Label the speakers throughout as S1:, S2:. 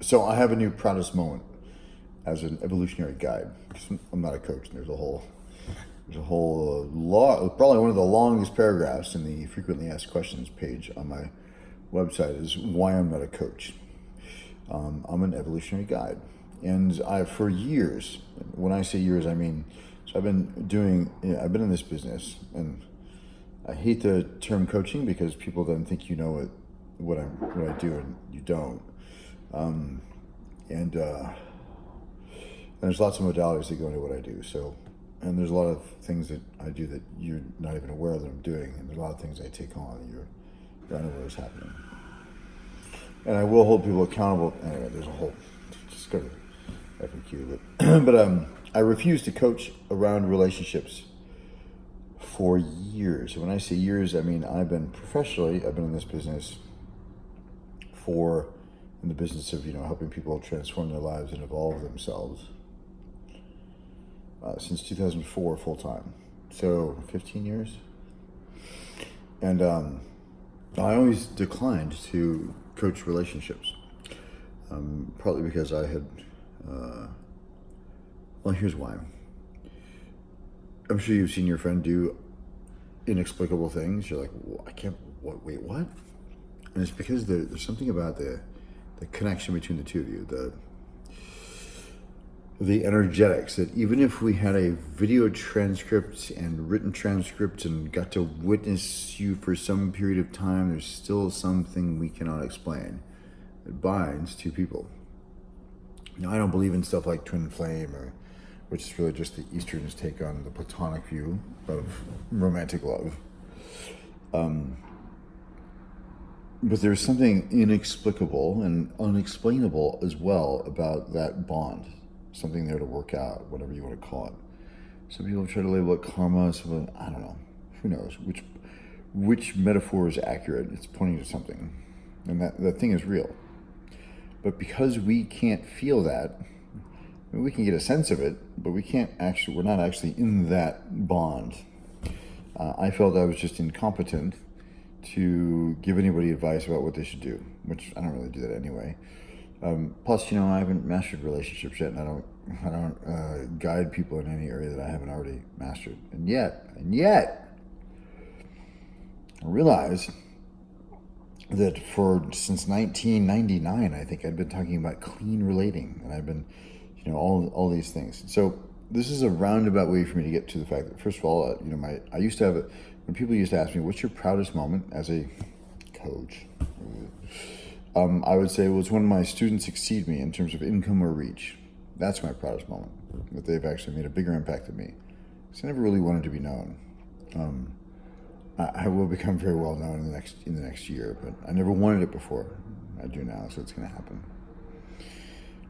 S1: So I have a new proudest moment as an evolutionary guide. I'm not a coach. And there's a whole lot, probably one of the longest paragraphs in the frequently asked questions page on my website is why I'm not a coach. I'm an evolutionary guide, and for years. When I say years, I mean I've been in this business, and I hate the term coaching because people then think you know what I do and you don't. And there's lots of modalities that go into what I do. So, and there's a lot of things that I do that you're not even aware that I'm doing, and there's a lot of things I take on that you're unaware is happening. And I will hold people accountable. Anyway, there's a whole, just go to FAQ. But I refuse to coach around relationships for years. When I say years, I mean I've been in this business in the business of helping people transform their lives and evolve themselves since 2004 full time. So 15 years. And I always declined to coach relationships, partly because I had, well, here's why. I'm sure you've seen your friend do inexplicable things. You're like, wait, what? And it's because there's something about the connection between the two of you, the energetics, that even if we had a video transcript and written transcript and got to witness you for some period of time, there's still something we cannot explain that binds two people. I don't believe in stuff like twin flame, which is really just the Eastern's take on the Platonic view of romantic love. But there's something inexplicable and unexplainable as well about that bond. Something there to work out, whatever you want to call it. Some people try to label it karma, I don't know. Who knows which metaphor is accurate? It's pointing to something. And that thing is real. But because we can't feel that, we can get a sense of it, but we're not actually in that bond. I felt I was just incompetent to give anybody advice about what they should do, which I don't really do that anyway. Plus, I haven't mastered relationships yet, and I don't guide people in any area that I haven't already mastered. And yet, I realized that since 1999, I think I'd been talking about clean relating, and I've been, all these things. So this is a roundabout way for me to get to the fact that, first of all, I used to have it when people used to ask me, "What's your proudest moment as a coach?" I would say, well, it's when my students exceed me in terms of income or reach. That's my proudest moment, that they've actually made a bigger impact than me. Because I never really wanted to be known. I will become very well known in the next year, but I never wanted it before. I do now, so it's going to happen.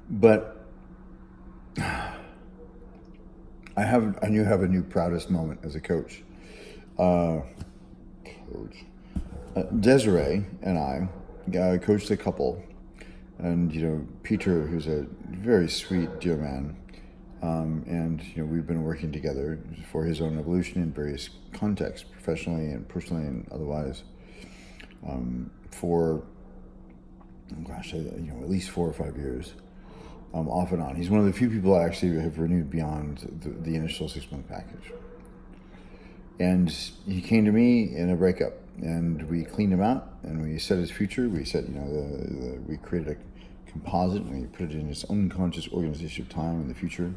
S1: But I have a new proudest moment as a coach. Desiree and I coached a couple, and Peter, who's a very sweet, dear man, and we've been working together for his own evolution in various contexts, professionally and personally and otherwise, for at least 4 or 5 years, off and on. He's one of the few people I actually have renewed beyond the initial 6-month package. And he came to me in a breakup, and we cleaned him out, and we set his future. We set, we created a composite, and we put it in his unconscious organization of time in the future.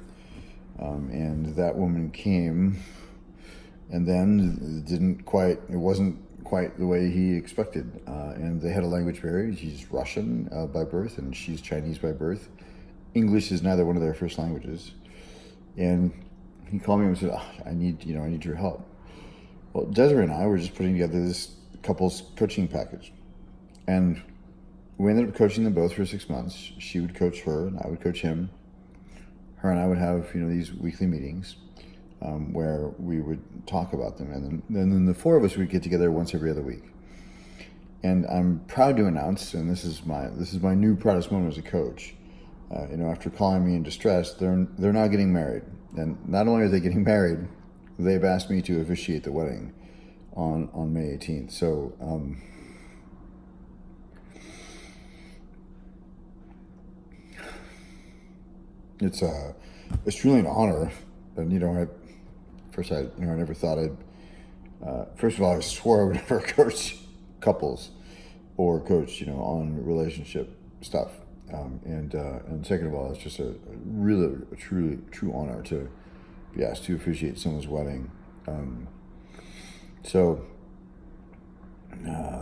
S1: And that woman came, and then it wasn't quite the way he expected. And they had a language barrier. He's Russian by birth, and she's Chinese by birth. English is neither one of their first languages. And he called me and said, I need your help. Well, Desiree and I were just putting together this couples coaching package. And we ended up coaching them both for 6 months. She would coach her, and I would coach him. Her and I would have, these weekly meetings where we would talk about them. And then the 4 of us would get together once every other week. And I'm proud to announce, and this is my new proudest moment as a coach. After calling me in distress, they're now getting married. And not only are they getting married, they've asked me to officiate the wedding on May 18th. So, It's truly an honor, and I never thought I'd. First of all, I swore I would never coach couples or coach, on relationship stuff. And second of all, it's just a really, a truly, true honor to be asked to officiate someone's wedding. So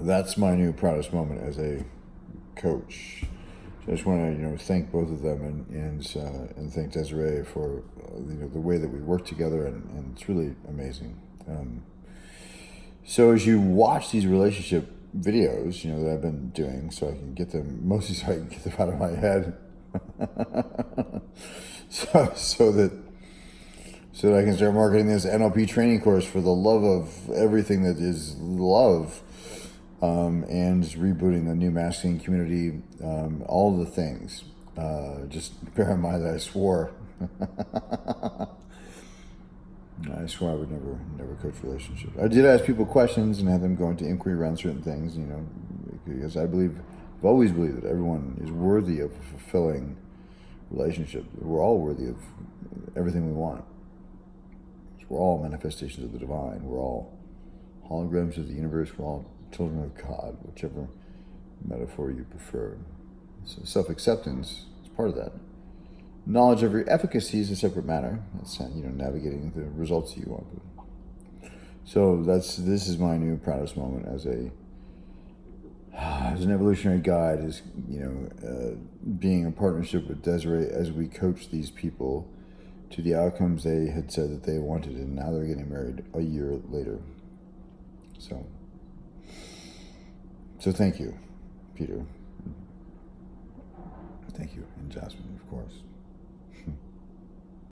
S1: that's my new proudest moment as a coach. So I just want to, thank both of them and thank Desiree for, the way that we work together, and it's really amazing. So as you watch these relationship videos, that I've been doing, so I can get them, mostly so I can get them out of my head, so that I can start marketing this NLP training course for the love of everything that is love, and rebooting the new masculine community, all the things. Just bear in mind that I swore. I swore I would never coach relationships. I did ask people questions and have them go into inquiry around certain things, because I've always believed that everyone is worthy of a fulfilling relationship. We're all worthy of everything we want. We're all manifestations of the divine. We're all holograms of the universe. We're all children of God, whichever metaphor you prefer. So self-acceptance is part of that. Knowledge of your efficacy is a separate matter. That's navigating the results that you want. So this is my new proudest moment as an evolutionary guide, is being in partnership with Desiree as we coach these people to the outcomes they had said that they wanted, and now they're getting married a year later. So thank you, Peter. Thank you, and Jasmine, of course.